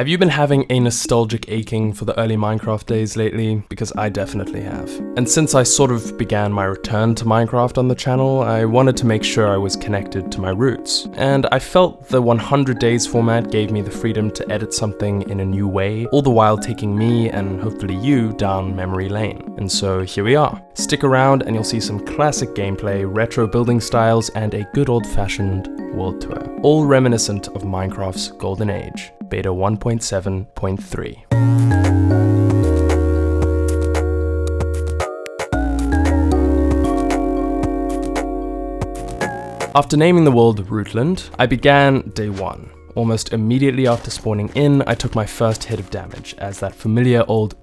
Have you been having a nostalgic aching for the early Minecraft days lately? Because I definitely have. And since I sort of began my return to Minecraft on the channel, I wanted to make sure I was connected to my roots. And I felt the 100 days format gave me the freedom to edit something in a new way, all the while taking me and hopefully you down memory lane. And so here we are. Stick around and you'll see some classic gameplay, retro building styles, and a good old-fashioned world tour. All reminiscent of Minecraft's golden age. Beta 1.7.3. After naming the world Rootland, I began day 1. Almost immediately after spawning in, I took my first hit of damage as that familiar old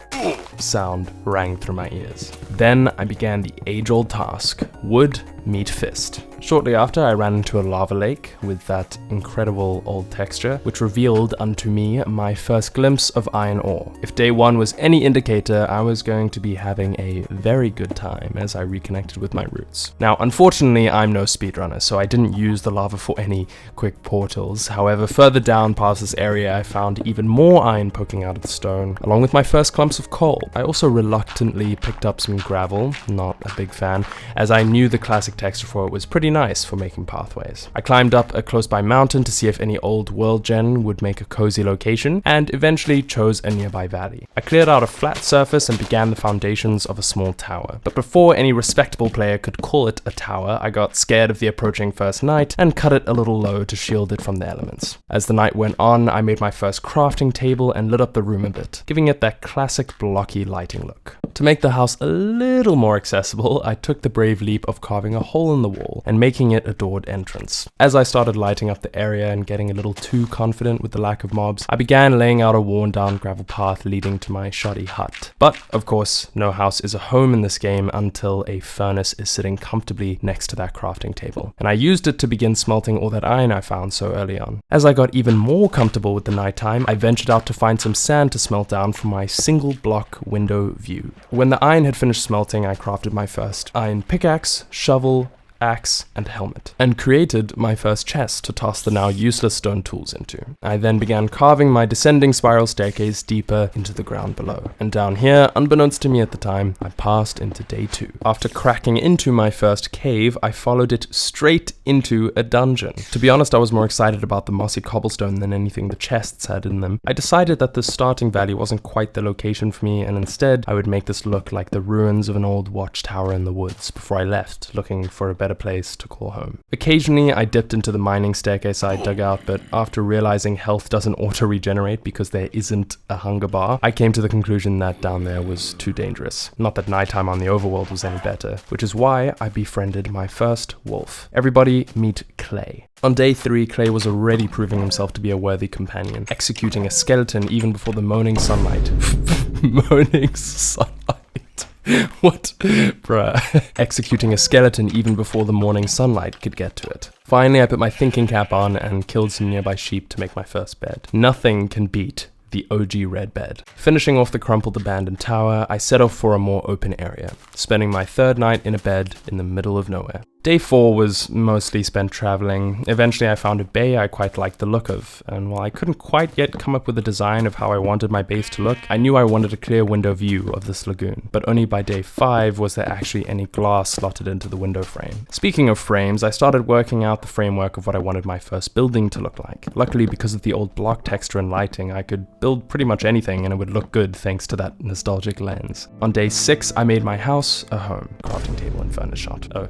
sound rang through my ears. Then I began the age-old task, wood meet fist. Shortly after, I ran into a lava lake with that incredible old texture, which revealed unto me my first glimpse of iron ore. If day 1 was any indicator, I was going to be having a very good time as I reconnected with my roots. Now, unfortunately, I'm no speedrunner, so I didn't use the lava for any quick portals. However, further down past this area, I found even more iron poking out of the stone, along with my first clumps of coal. I also reluctantly picked up some gravel, not a big fan, as I knew the classic texture for it was pretty nice for making pathways. I climbed up a close by mountain to see if any old world gen would make a cozy location, and eventually chose a nearby valley. I cleared out a flat surface and began the foundations of a small tower. But before any respectable player could call it a tower, I got scared of the approaching first night and cut it a little low to shield it from the elements. As the night went on, I made my first crafting table and lit up the room a bit, giving it that classic blocky lighting look. To make the house a little more accessible, I took the brave leap of carving a hole in the wall and making it a doored entrance. As I started lighting up the area and getting a little too confident with the lack of mobs, I began laying out a worn down gravel path leading to my shoddy hut. But, of course, no house is a home in this game until a furnace is sitting comfortably next to that crafting table. And I used it to begin smelting all that iron I found so early on. As I got even more comfortable with the nighttime, I ventured out to find some sand to smelt down from my single block window view. When the iron had finished smelting, I crafted my first iron pickaxe, shovel, axe, and helmet, and created my first chest to toss the now useless stone tools into. I then began carving my descending spiral staircase deeper into the ground below. And down here, unbeknownst to me at the time, I passed into day 2. After cracking into my first cave, I followed it straight into a dungeon. To be honest, I was more excited about the mossy cobblestone than anything the chests had in them. I decided that the starting valley wasn't quite the location for me, and instead I would make this look like the ruins of an old watchtower in the woods before I left, looking for a better place to call home. Occasionally, I dipped into the mining staircase I dug out, but after realizing health doesn't auto-regenerate because there isn't a hunger bar, I came to the conclusion that down there was too dangerous. Not that nighttime on the overworld was any better, which is why I befriended my first wolf. Everybody meet Clay. On day 3, Clay was already proving himself to be a worthy companion, executing a skeleton even before the moaning sunlight. Moaning sunlight. What? Bruh. Executing a skeleton even before the morning sunlight could get to it. Finally, I put my thinking cap on and killed some nearby sheep to make my first bed. Nothing can beat the OG red bed. Finishing off the crumpled abandoned tower, I set off for a more open area, spending my third night in a bed in the middle of nowhere. Day 4 was mostly spent traveling. Eventually I found a bay I quite liked the look of, and while I couldn't quite yet come up with a design of how I wanted my base to look, I knew I wanted a clear window view of this lagoon. But only by day 5 was there actually any glass slotted into the window frame. Speaking of frames, I started working out the framework of what I wanted my first building to look like. Luckily, because of the old block texture and lighting, I could build pretty much anything and it would look good thanks to that nostalgic lens. On day 6, I made my house a home. Crafting table and furnace shot. Oh.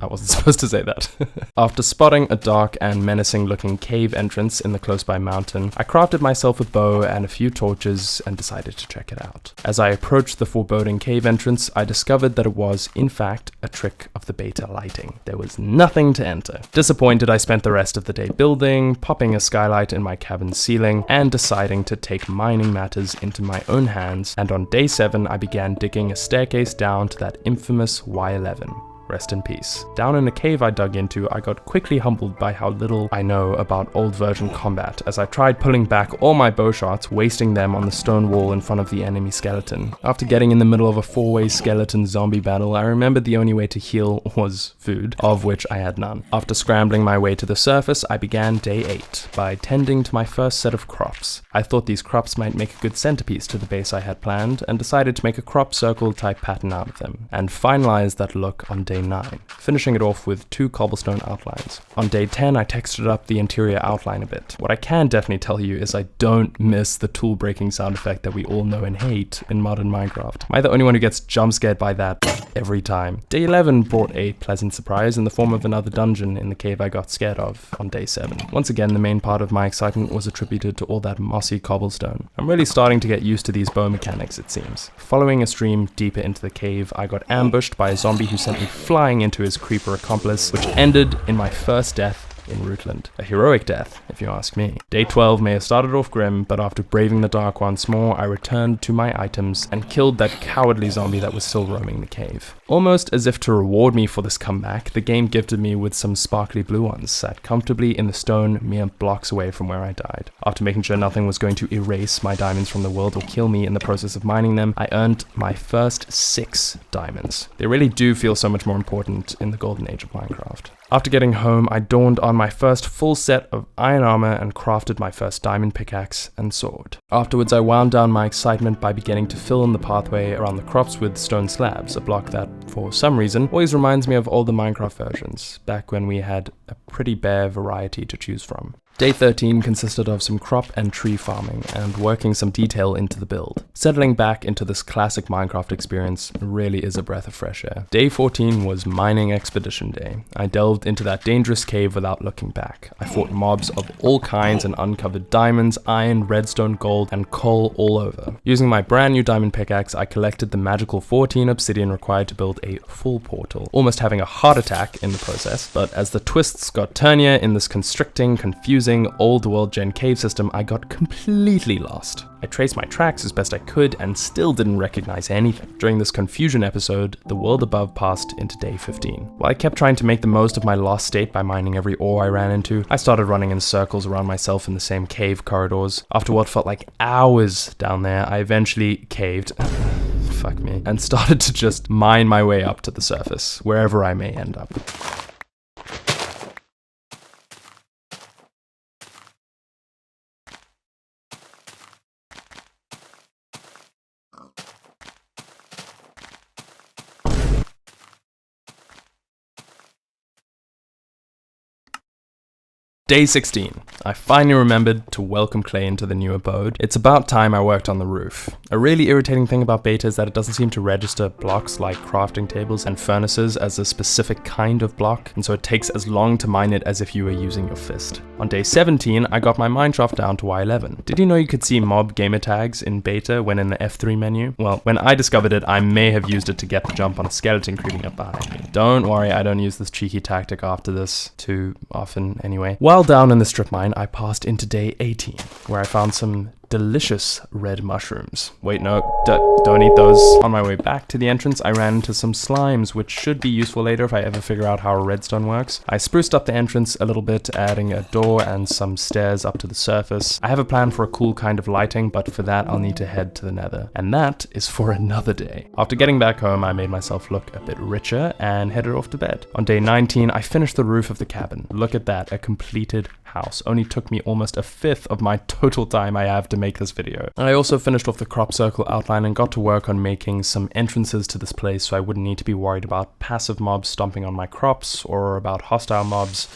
I wasn't supposed to say that. After spotting a dark and menacing looking cave entrance in the close by mountain, I crafted myself a bow and a few torches and decided to check it out. As I approached the foreboding cave entrance, I discovered that it was, in fact, a trick of the beta lighting. There was nothing to enter. Disappointed, I spent the rest of the day building, popping a skylight in my cabin's ceiling, and deciding to take mining matters into my own hands, and on day 7 I began digging a staircase down to that infamous Y11. rest in peace. Down in a cave I dug into, I got quickly humbled by how little I know about old version combat, as I tried pulling back all my bow shots, wasting them on the stone wall in front of the enemy skeleton. After getting in the middle of a 4-way skeleton zombie battle, I remembered the only way to heal was food, of which I had none. After scrambling my way to the surface, I began day 8 by tending to my first set of crops. I thought these crops might make a good centerpiece to the base I had planned, and decided to make a crop circle type pattern out of them, and finalized that look on day 9, finishing it off with 2 cobblestone outlines. On day 10, I textured up the interior outline a bit. What I can definitely tell you is I don't miss the tool breaking sound effect that we all know and hate in modern Minecraft. Am I the only one who gets jump scared by that every time? Day 11 brought a pleasant surprise in the form of another dungeon in the cave I got scared of on day 7. Once again, the main part of my excitement was attributed to all that mossy cobblestone. I'm really starting to get used to these bow mechanics, it seems. Following a stream deeper into the cave, I got ambushed by a zombie who sent me flying into his creeper accomplice, which ended in my first death in Rootland. A heroic death, if you ask me. Day 12 may have started off grim, but after braving the dark once more, I returned to my items and killed that cowardly zombie that was still roaming the cave. Almost as if to reward me for this comeback, the game gifted me with some sparkly blue ones, sat comfortably in the stone mere blocks away from where I died. After making sure nothing was going to erase my diamonds from the world or kill me in the process of mining them, I earned my first 6 diamonds. They really do feel so much more important in the golden age of Minecraft. After getting home, I donned on my first full set of iron armor and crafted my first diamond pickaxe and sword. Afterwards, I wound down my excitement by beginning to fill in the pathway around the crops with stone slabs, a block that, for some reason, always reminds me of older Minecraft versions, back when we had a pretty bare variety to choose from. Day 13 consisted of some crop and tree farming and working some detail into the build. Settling back into this classic Minecraft experience really is a breath of fresh air. Day 14 was mining expedition day. I delved into that dangerous cave without looking back. I fought mobs of all kinds and uncovered diamonds, iron, redstone, gold, and coal all over. Using my brand new diamond pickaxe, I collected the magical 14 obsidian required to build a full portal, almost having a heart attack in the process. But as the twists got turnier in this constricting, confusing, old world gen cave system, I got completely lost. I traced my tracks as best I could and still didn't recognize anything. During this confusion episode, the world above passed into day 15. While I kept trying to make the most of my lost state by mining every ore I ran into, I started running in circles around myself in the same cave corridors. After what felt like hours down there, I eventually caved, fuck me, and started to just mine my way up to the surface, wherever I may end up. Day 16. I finally remembered to welcome Clay into the new abode. It's about time I worked on the roof. A really irritating thing about beta is that it doesn't seem to register blocks like crafting tables and furnaces as a specific kind of block, and so it takes as long to mine it as if you were using your fist. On day 17, I got my mineshaft down to Y11. Did you know you could see mob gamer tags in beta when in the F3 menu? Well, when I discovered it, I may have used it to get the jump on a skeleton creeping up behind me. Don't worry, I don't use this cheeky tactic after this too often anyway. While down in the strip mine, I passed into day 18, where I found some delicious red mushrooms. Wait, no, don't eat those. On my way back to the entrance, I ran into some slimes, which should be useful later if I ever figure out how redstone works. I spruced up the entrance a little bit, adding a door and some stairs up to the surface. I have a plan for a cool kind of lighting, but for that I'll need to head to the nether. And that is for another day. After getting back home, I made myself look a bit richer and headed off to bed. On day 19, I finished the roof of the cabin. Look at that, a completed house. Only took me almost a fifth of my total time I have to make this video. I also finished off the crop circle outline and got to work on making some entrances to this place so I wouldn't need to be worried about passive mobs stomping on my crops or about hostile mobs.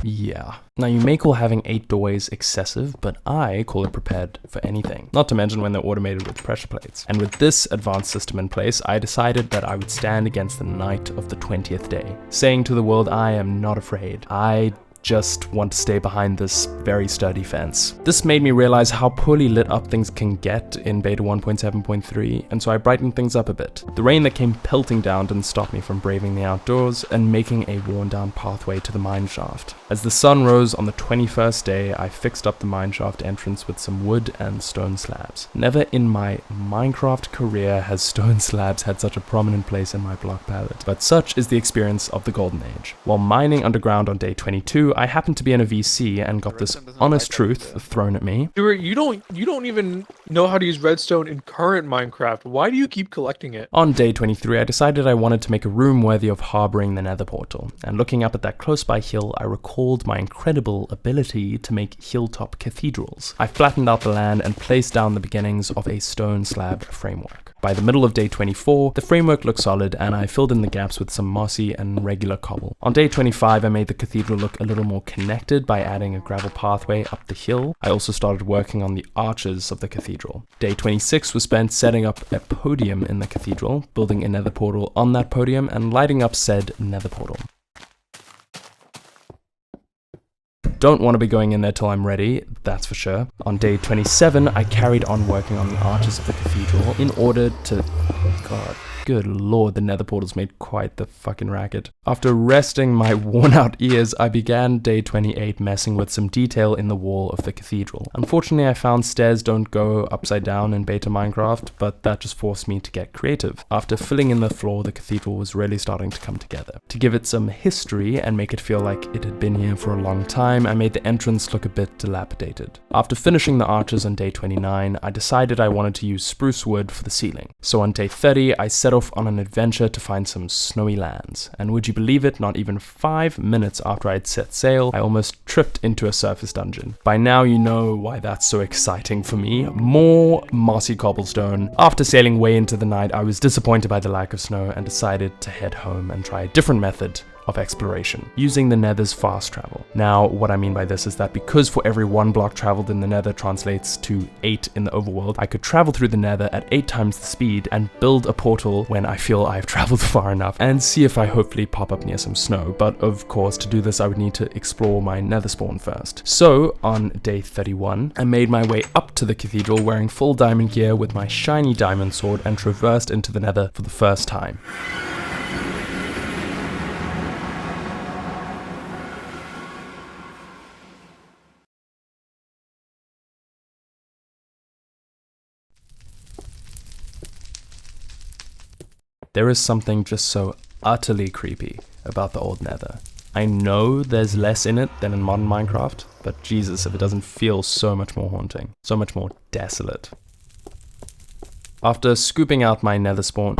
Yeah. Now you may call having 8 doorways excessive, but I call it prepared for anything. Not to mention when they're automated with pressure plates. And with this advanced system in place, I decided that I would stand against the night of the 20th day, saying to the world I am not afraid. I just want to stay behind this very sturdy fence. This made me realize how poorly lit up things can get in beta 1.7.3, and so I brightened things up a bit. The rain that came pelting down didn't stop me from braving the outdoors and making a worn down pathway to the mine shaft. As the sun rose on the 21st day, I fixed up the mine shaft entrance with some wood and stone slabs. Never in my Minecraft career has stone slabs had such a prominent place in my block palette, but such is the experience of the Golden Age. While mining underground on day 22, I happened to be in a VC and got this honest truth thrown at me. You don't even know how to use redstone in current Minecraft. Why do you keep collecting it? On day 23, I decided I wanted to make a room worthy of harboring the nether portal, and looking up at that close by hill, I recalled my incredible ability to make hilltop cathedrals. I flattened out the land and placed down the beginnings of a stone slab framework. By the middle of day 24, the framework looked solid and I filled in the gaps with some mossy and regular cobble. On day 25, I made the cathedral look a little more connected by adding a gravel pathway up the hill. I also started working on the arches of the cathedral. Day 26 was spent setting up a podium in the cathedral, building a nether portal on that podium and lighting up said nether portal. Don't want to be going in there till I'm ready, that's for sure. On day 27, I carried on working on the arches of the cathedral in order to... God, good lord, the nether portals made quite the fucking racket. After resting my worn out ears, I began day 28 messing with some detail in the wall of the cathedral. Unfortunately, I found stairs don't go upside down in beta Minecraft, but that just forced me to get creative. After filling in the floor, the cathedral was really starting to come together. To give it some history and make it feel like it had been here for a long time, I made the entrance look a bit dilapidated. After finishing the arches on day 29, I decided I wanted to use spruce wood for the ceiling. So on day 30, I set off on an adventure to find some snowy lands. And would you believe it, not even 5 minutes after I'd set sail, I almost tripped into a surface dungeon. By now you know why that's so exciting for me. More mossy cobblestone. After sailing way into the night, I was disappointed by the lack of snow and decided to head home and try a different method of exploration, using the nether's fast travel. Now, what I mean by this is that because for every 1 block traveled in the nether translates to 8 in the overworld, I could travel through the nether at 8 times the speed and build a portal when I feel I've traveled far enough and see if I hopefully pop up near some snow. But of course, to do this, I would need to explore my nether spawn first. So on day 31, I made my way up to the cathedral wearing full diamond gear with my shiny diamond sword and traversed into the nether for the first time. There is something just so utterly creepy about the old nether. I know there's less in it than in modern Minecraft, but Jesus, if it doesn't feel so much more haunting, so much more desolate. After scooping out my nether spawn,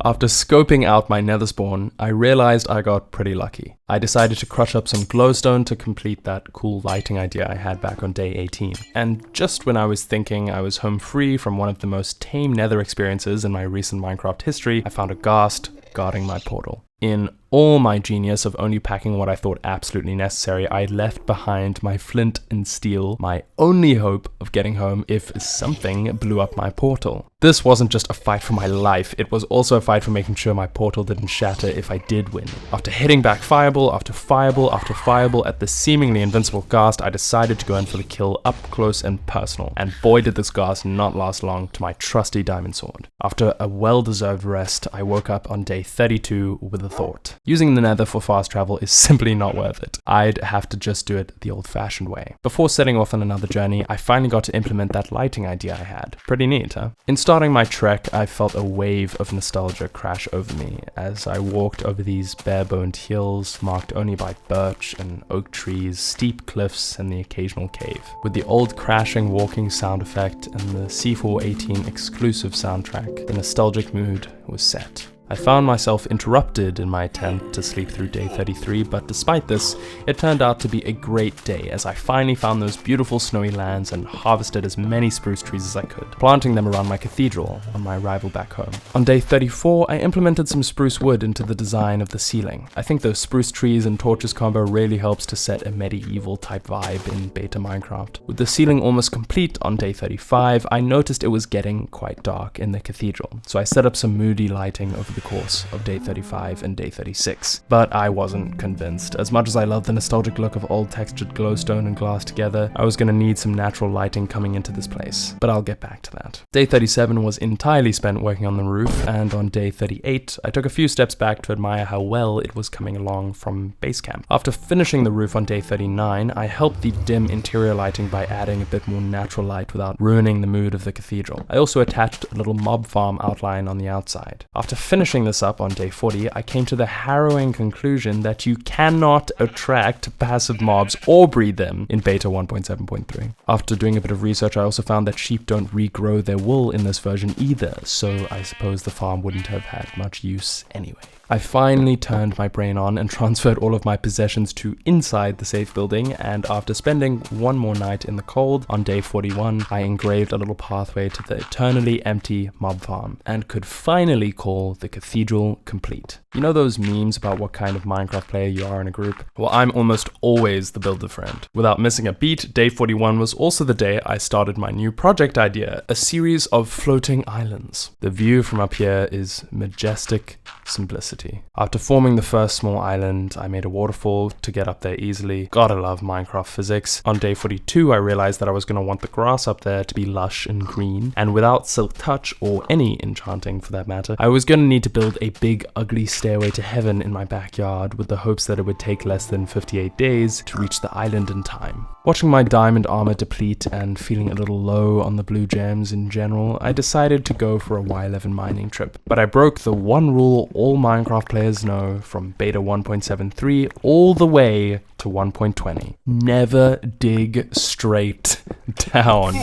After scoping out my nether spawn, I realized I got pretty lucky. I decided to crush up some glowstone to complete that cool lighting idea I had back on day 18. And just when I was thinking I was home free from one of the most tame nether experiences in my recent Minecraft history, I found a ghast guarding my portal. In all my genius of only packing what I thought absolutely necessary, I left behind my flint and steel, my only hope of getting home if something blew up my portal. This wasn't just a fight for my life, it was also a fight for making sure my portal didn't shatter if I did win. After hitting back fireball after fireball after fireball at the seemingly invincible ghast, I decided to go in for the kill up close and personal, and boy did this ghast not last long to my trusty diamond sword. After a well-deserved rest, I woke up on day 32 with a thought. Using the nether for fast travel is simply not worth it. I'd have to just do it the old-fashioned way. Before setting off on another journey, I finally got to implement that lighting idea I had. Pretty neat, huh? In starting my trek, I felt a wave of nostalgia crash over me as I walked over these bare-boned hills marked only by birch and oak trees, steep cliffs, and the occasional cave. With the old crashing walking sound effect and the C418 exclusive soundtrack, the nostalgic mood was set. I found myself interrupted in my attempt to sleep through day 33, but despite this, it turned out to be a great day as I finally found those beautiful snowy lands and harvested as many spruce trees as I could, planting them around my cathedral on my arrival back home. On day 34, I implemented some spruce wood into the design of the ceiling. I think those spruce trees and torches combo really helps to set a medieval type vibe in beta Minecraft. With the ceiling almost complete on day 35, I noticed it was getting quite dark in the cathedral, so I set up some moody lighting over the course of day 35 and day 36. But I wasn't convinced. As much as I love the nostalgic look of old textured glowstone and glass together, I was going to need some natural lighting coming into this place. But I'll get back to that. Day 37 was entirely spent working on the roof, and on day 38, I took a few steps back to admire how well it was coming along from base camp. After finishing the roof on day 39, I helped the dim interior lighting by adding a bit more natural light without ruining the mood of the cathedral. I also attached a little mob farm outline on the outside. After finishing this up on day 40, I came to the harrowing conclusion that you cannot attract passive mobs or breed them in beta 1.7.3. After doing a bit of research, I also found that sheep don't regrow their wool in this version either, so I suppose the farm wouldn't have had much use anyway. I finally turned my brain on and transferred all of my possessions to inside the safe building, and after spending one more night in the cold, on day 41, I engraved a little pathway to the eternally empty mob farm, and could finally call the cathedral complete. You know those memes about what kind of Minecraft player you are in a group? Well, I'm almost always the builder friend. Without missing a beat, day 41 was also the day I started my new project idea, a series of floating islands. The view from up here is majestic simplicity. After forming the first small island, I made a waterfall to get up there easily. Gotta love Minecraft physics. On day 42, I realized that I was going to want the grass up there to be lush and green, and without silk touch or any enchanting for that matter, I was going to need to build a big ugly stairway to heaven in my backyard with the hopes that it would take less than 58 days to reach the island in time. Watching my diamond armor deplete and feeling a little low on the blue gems in general, I decided to go for a Y11 mining trip. But I broke the one rule all Minecraft players know from beta 1.73 all the way to 1.20. Never dig straight down.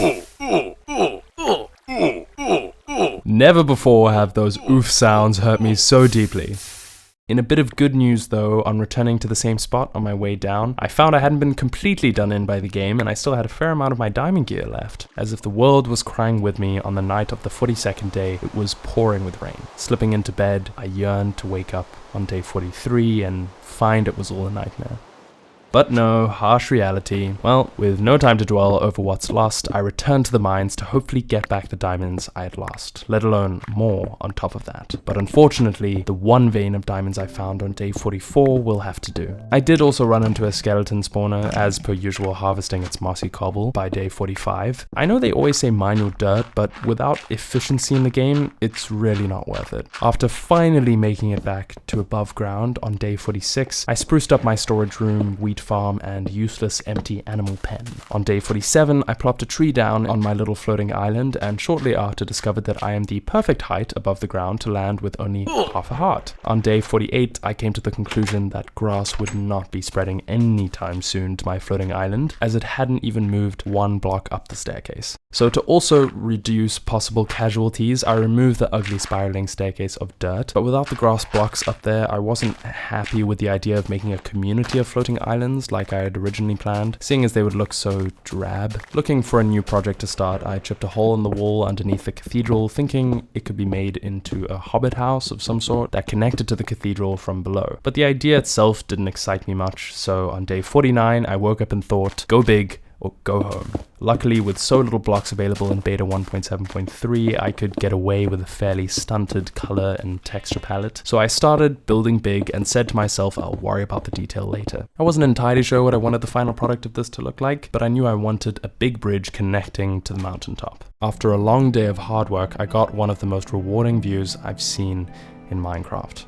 Never before have those oof sounds hurt me so deeply. In a bit of good news though, on returning to the same spot on my way down, I found I hadn't been completely done in by the game and I still had a fair amount of my diamond gear left. As if the world was crying with me, on the night of the 42nd day, it was pouring with rain. Slipping into bed, I yearned to wake up on day 43 and find it was all a nightmare. But no, harsh reality. Well, with no time to dwell over what's lost, I returned to the mines to hopefully get back the diamonds I had lost, let alone more on top of that. But unfortunately, the one vein of diamonds I found on day 44 will have to do. I did also run into a skeleton spawner, as per usual harvesting its mossy cobble by day 45. I know they always say mine your dirt, but without efficiency in the game, it's really not worth it. After finally making it back to above ground on day 46, I spruced up my storage room, wheat farm, and useless empty animal pen. On day 47, I plopped a tree down on my little floating island, and shortly after discovered that I am the perfect height above the ground to land with only half a heart. On day 48, I came to the conclusion that grass would not be spreading anytime soon to my floating island, as it hadn't even moved one block up the staircase. So to also reduce possible casualties, I removed the ugly spiraling staircase of dirt, but without the grass blocks up there, I wasn't happy with the idea of making a community of floating islands like I had originally planned, seeing as they would look so drab. Looking for a new project to start, I chipped a hole in the wall underneath the cathedral, thinking it could be made into a hobbit house of some sort that connected to the cathedral from below. But the idea itself didn't excite me much, so on day 49, I woke up and thought, go big or go home. Luckily, with so little blocks available in beta 1.7.3, I could get away with a fairly stunted color and texture palette. So I started building big and said to myself I'll worry about the detail later. I wasn't entirely sure what I wanted the final product of this to look like, but I knew I wanted a big bridge connecting to the mountaintop. After a long day of hard work, I got one of the most rewarding views I've seen in Minecraft.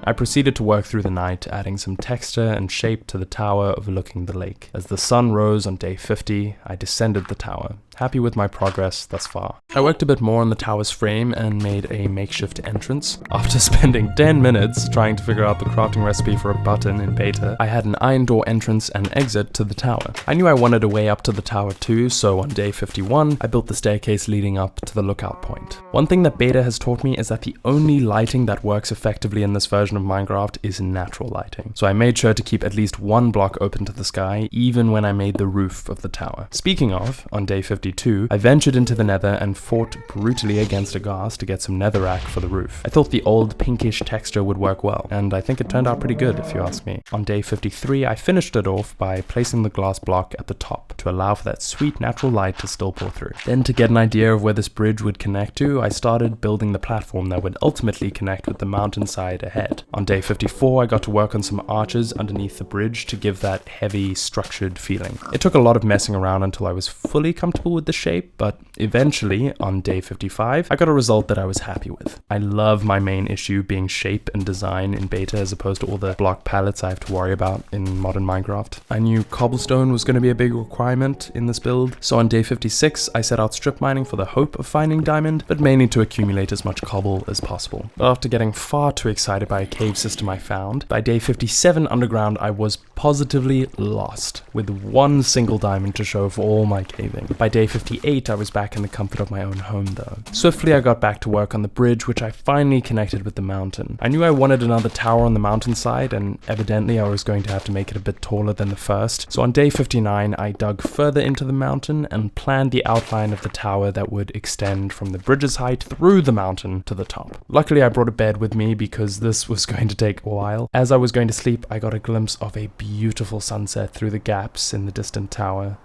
I proceeded to work through the night, adding some texture and shape to the tower overlooking the lake. As the sun rose on day 50, I descended the tower, happy with my progress thus far. I worked a bit more on the tower's frame and made a makeshift entrance. After spending 10 minutes trying to figure out the crafting recipe for a button in beta, I had an iron door entrance and exit to the tower. I knew I wanted a way up to the tower too, so on day 51, I built the staircase leading up to the lookout point. One thing that beta has taught me is that the only lighting that works effectively in this version of Minecraft is natural lighting. So I made sure to keep at least one block open to the sky, even when I made the roof of the tower. Speaking of, on day 52, I ventured into the nether and fought brutally against a ghast to get some netherrack for the roof. I thought the old pinkish texture would work well, and I think it turned out pretty good if you ask me. On day 53, I finished it off by placing the glass block at the top to to allow for that sweet natural light to still pour through. Then, to get an idea of where this bridge would connect to, I started building the platform that would ultimately connect with the mountainside ahead. On day 54, I got to work on some arches underneath the bridge to give that heavy, structured feeling. It took a lot of messing around until I was fully comfortable with the shape, but eventually, on day 55, I got a result that I was happy with. I love my main issue being shape and design in beta as opposed to all the block palettes I have to worry about in modern Minecraft. I knew cobblestone was going to be a big requirement in this build, so on day 56, I set out strip mining for the hope of finding diamond, but mainly to accumulate as much cobble as possible. But after getting far too excited by a cave system I found, by day 57 underground I was positively lost, with one single diamond to show for all my caving. By day 58 I was back in the comfort of my own home though. Swiftly I got back to work on the bridge, which I finally connected with the mountain. I knew I wanted another tower on the mountainside, and evidently I was going to have to make it a bit taller than the first, so on day 59 I dug further into the mountain and planned the outline of the tower that would extend from the bridge's height through the mountain to the top. Luckily I brought a bed with me because this was going to take a while. As I was going to sleep, I got a glimpse of a beautiful sunset through the gaps in the distant tower.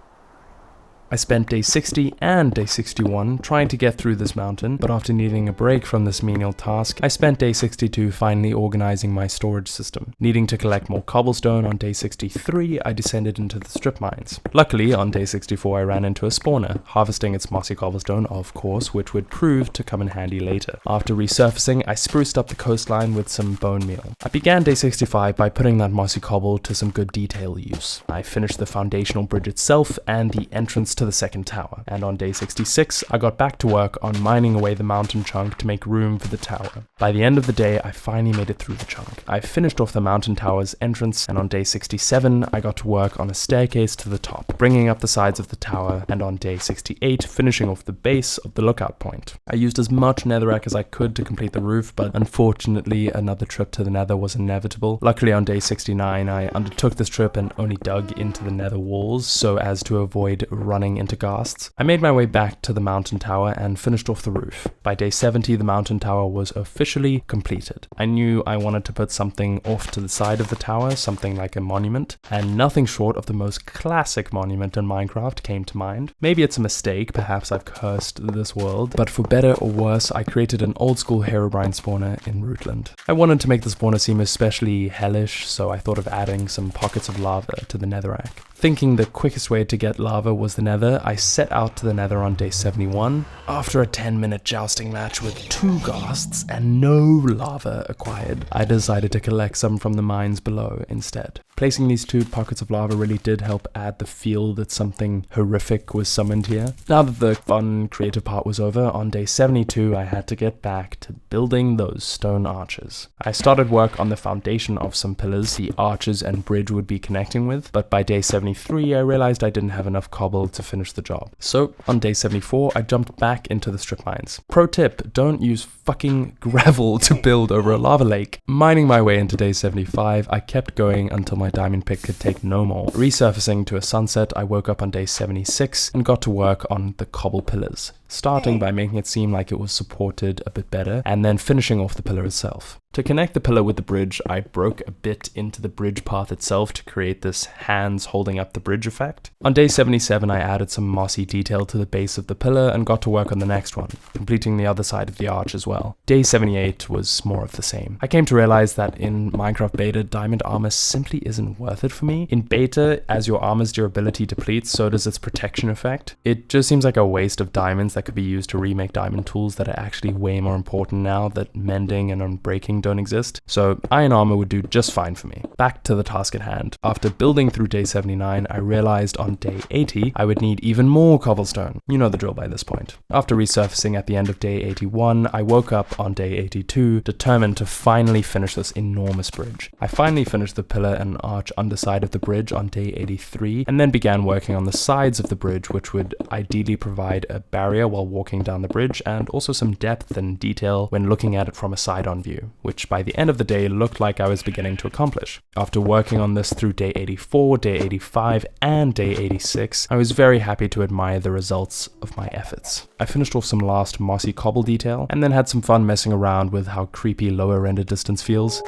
I spent day 60 and day 61 trying to get through this mountain, but after needing a break from this menial task, I spent day 62 finally organizing my storage system. Needing to collect more cobblestone on day 63, I descended into the strip mines. Luckily, on day 64 I ran into a spawner, harvesting its mossy cobblestone, of course, which would prove to come in handy later. After resurfacing, I spruced up the coastline with some bone meal. I began day 65 by putting that mossy cobble to some good detail use. I finished the foundational bridge itself and the entrance to the second tower, and on day 66 I got back to work on mining away the mountain chunk to make room for the tower. By the end of the day I finally made it through the chunk. I finished off the mountain tower's entrance, and on day 67 I got to work on a staircase to the top, bringing up the sides of the tower, and on day 68 finishing off the base of the lookout point. I used as much netherrack as I could to complete the roof, but unfortunately another trip to the nether was inevitable. Luckily on day 69 I undertook this trip and only dug into the nether walls so as to avoid running into ghasts. I made my way back to the mountain tower and finished off the roof. By day 70 the mountain tower was officially completed. I knew I wanted to put something off to the side of the tower, something like a monument, and nothing short of the most classic monument in Minecraft came to mind. Maybe it's a mistake, perhaps I've cursed this world, but for better or worse I created an old school Herobrine spawner in Rootland. I wanted to make the spawner seem especially hellish, so I thought of adding some pockets of lava to the netherrack. Thinking the quickest way to get lava was the nether, I set out to the nether on day 71. After a 10-minute jousting match with 2 ghasts and no lava acquired, I decided to collect some from the mines below instead. Placing these 2 pockets of lava really did help add the feel that something horrific was summoned here. Now that the fun, creative part was over, on day 72 I had to get back to building those stone arches. I started work on the foundation of some pillars the arches and bridge would be connecting with, but by day 73 I realized I didn't have enough cobble to finish the job. So on day 74 I jumped back into the strip mines. Pro tip, don't use fucking gravel to build over a lava lake. Mining my way into day 75, I kept going until my diamond pick could take no more. Resurfacing to a sunset, I woke up on day 76 and got to work on the cobble pillars, starting by making it seem like it was supported a bit better, and then finishing off the pillar itself. To connect the pillar with the bridge, I broke a bit into the bridge path itself to create this hands holding up the bridge effect. On day 77 I added some mossy detail to the base of the pillar and got to work on the next one, completing the other side of the arch as well. Day 78 was more of the same. I came to realize that in Minecraft beta, diamond armor simply isn't worth it for me. In beta, as your armor's durability depletes, so does its protection effect. It just seems like a waste of diamonds that could be used to remake diamond tools that are actually way more important now that mending and unbreaking don't exist, so iron armor would do just fine for me. Back to the task at hand. After building through day 79, I realized on day 80 I would need even more cobblestone. You know the drill by this point. After resurfacing at the end of day 81, I woke up on day 82, determined to finally finish this enormous bridge. I finally finished the pillar and arch underside of the bridge on day 83, and then began working on the sides of the bridge, which would ideally provide a barrier while walking down the bridge, and also some depth and detail when looking at it from a side-on view, which by the end of the day looked like I was beginning to accomplish. After working on this through day 84, day 85, and day 86, I was very happy to admire the results of my efforts. I finished off some last mossy cobble detail, and then had some fun messing around with how creepy lower render distance feels.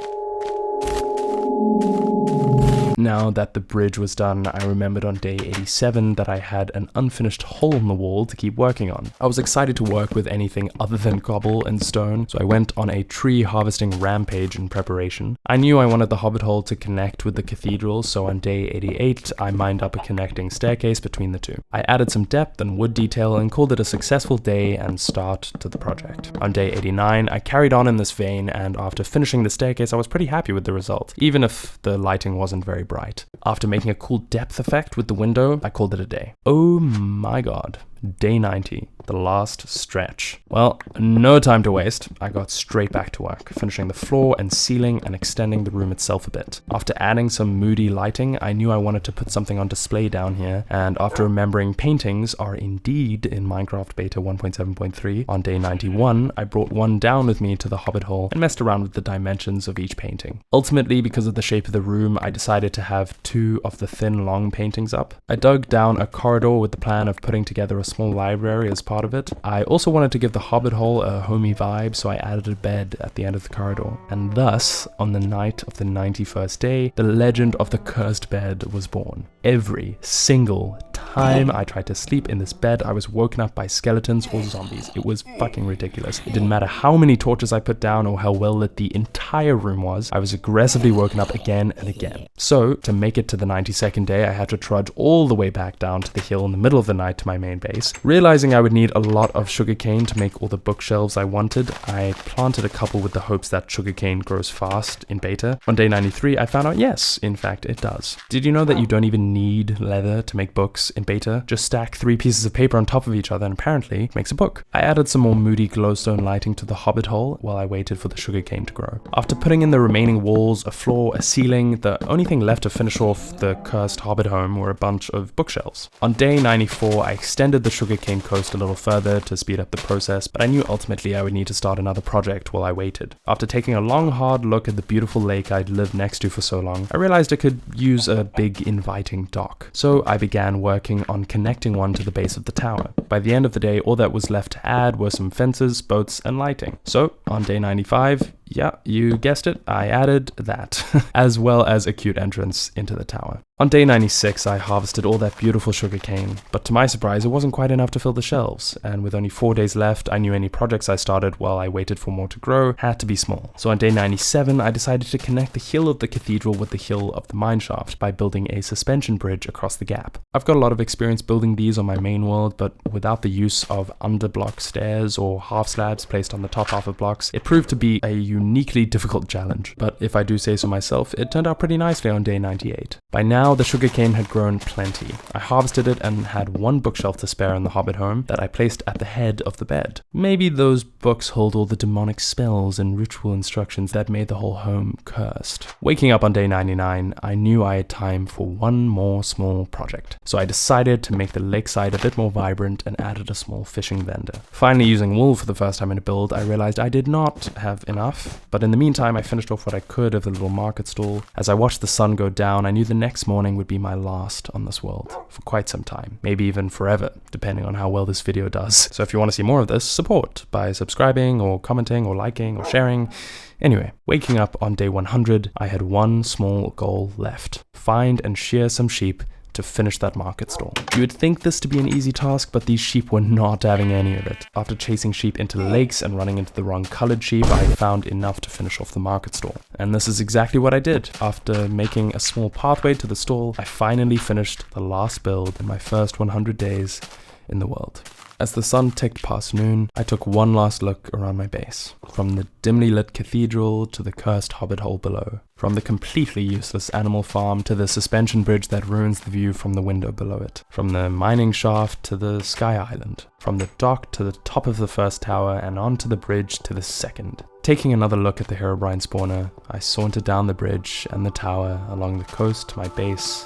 Now that the bridge was done, I remembered on day 87 that I had an unfinished hole in the wall to keep working on. I was excited to work with anything other than cobble and stone, so I went on a tree harvesting rampage in preparation. I knew I wanted the hobbit hole to connect with the cathedral, so on day 88 I mined up a connecting staircase between the two. I added some depth and wood detail and called it a successful day and start to the project. On day 89 I carried on in this vein, and after finishing the staircase I was pretty happy with the result, even if the lighting wasn't very bright. After making a cool depth effect with the window, I called it a day. Oh my god. Day 90, the last stretch. Well, no time to waste. I got straight back to work, finishing the floor and ceiling and extending the room itself a bit. After adding some moody lighting, I knew I wanted to put something on display down here, and after remembering paintings are indeed in Minecraft Beta 1.7.3, on day 91, I brought one down with me to the hobbit hole and messed around with the dimensions of each painting. Ultimately, because of the shape of the room, I decided to have 2 of the thin, long paintings up. I dug down a corridor with the plan of putting together a small library as part of it. I also wanted to give the hobbit hole a homey vibe, so I added a bed at the end of the corridor. And thus, on the night of the 91st day, the legend of the cursed bed was born. Every single time I tried to sleep in this bed, I was woken up by skeletons or zombies. It was fucking ridiculous. It didn't matter how many torches I put down or how well lit the entire room was, I was aggressively woken up again and again. So, to make it to the 92nd day, I had to trudge all the way back down to the hill in the middle of the night to my main base. Realizing I would need a lot of sugarcane to make all the bookshelves I wanted, I planted a couple with the hopes that sugarcane grows fast in beta. On day 93, I found out yes, in fact it does. Did you know that you don't even need leather to make books in beta? Just stack 3 pieces of paper on top of each other and apparently it makes a book. I added some more moody glowstone lighting to the hobbit hole while I waited for the sugarcane to grow. After putting in the remaining walls, a floor, a ceiling, the only thing left to finish off the cursed hobbit home were a bunch of bookshelves. On day 94, I extended the sugarcane coast a little further to speed up the process, but I knew ultimately I would need to start another project while I waited. After taking a long hard look at the beautiful lake I'd lived next to for so long, I realized I could use a big inviting dock. So I began working on connecting one to the base of the tower. By the end of the day, all that was left to add were some fences, boats, and lighting. So on day 95, yeah, you guessed it, I added that, as well as a cute entrance into the tower. On day 96, I harvested all that beautiful sugarcane, but to my surprise, it wasn't quite enough to fill the shelves, and with only 4 days left, I knew any projects I started while I waited for more to grow had to be small. So on day 97, I decided to connect the hill of the cathedral with the hill of the mineshaft by building a suspension bridge across the gap. I've got a lot of experience building these on my main world, but without the use of underblock stairs or half slabs placed on the top half of blocks, it proved to be a uniquely difficult challenge. But if I do say so myself, it turned out pretty nicely on day 98. By now, the sugarcane had grown plenty. I harvested it and had 1 bookshelf to spare in the hobbit home that I placed at the head of the bed. Maybe those books hold all the demonic spells and ritual instructions that made the whole home cursed. Waking up on day 99, I knew I had time for one more small project. So I decided to make the lakeside a bit more vibrant and added a small fishing vendor. Finally using wool for the first time in a build, I realized I did not have enough, but in the meantime I finished off what I could of the little market stall. As I watched the sun go down, I knew the next morning would be my last on this world for quite some time, maybe even forever, depending on how well this video does. So if you want to see more of this, support by subscribing or commenting or liking or sharing. Anyway, waking up on day 100, I had one small goal left: find and shear some sheep to finish that market stall. You would think this to be an easy task, but these sheep were not having any of it. After chasing sheep into lakes and running into the wrong colored sheep, I found enough to finish off the market stall. And this is exactly what I did. After making a small pathway to the stall, I finally finished the last build in my first 100 days in the world. As the sun ticked past noon, I took one last look around my base. From the dimly lit cathedral to the cursed hobbit hole below. From the completely useless animal farm to the suspension bridge that ruins the view from the window below it. From the mining shaft to the sky island. From the dock to the top of the first tower and onto the bridge to the second. Taking another look at the Herobrine spawner, I sauntered down the bridge and the tower along the coast to my base,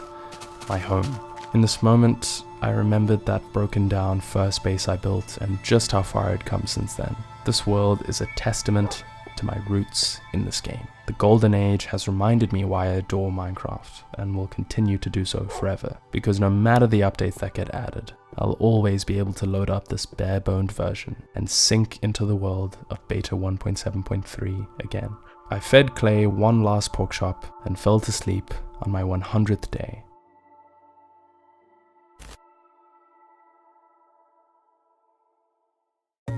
my home. In this moment, I remembered that broken down first base I built and just how far I'd come since then. This world is a testament to my roots in this game. The golden age has reminded me why I adore Minecraft and will continue to do so forever, because no matter the updates that get added, I'll always be able to load up this bare-boned version and sink into the world of beta 1.7.3 again. I fed Clay one last pork chop and fell to sleep on my 100th day.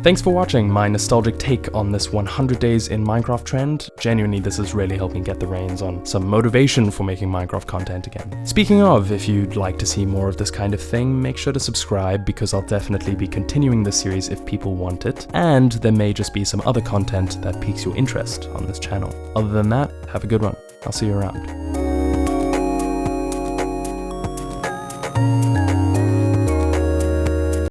Thanks for watching my nostalgic take on this 100 days in Minecraft trend. Genuinely, this has really helped me get the reins on some motivation for making Minecraft content again. Speaking of, if you'd like to see more of this kind of thing, make sure to subscribe because I'll definitely be continuing this series if people want it, and there may just be some other content that piques your interest on this channel. Other than that, have a good one. I'll see you around.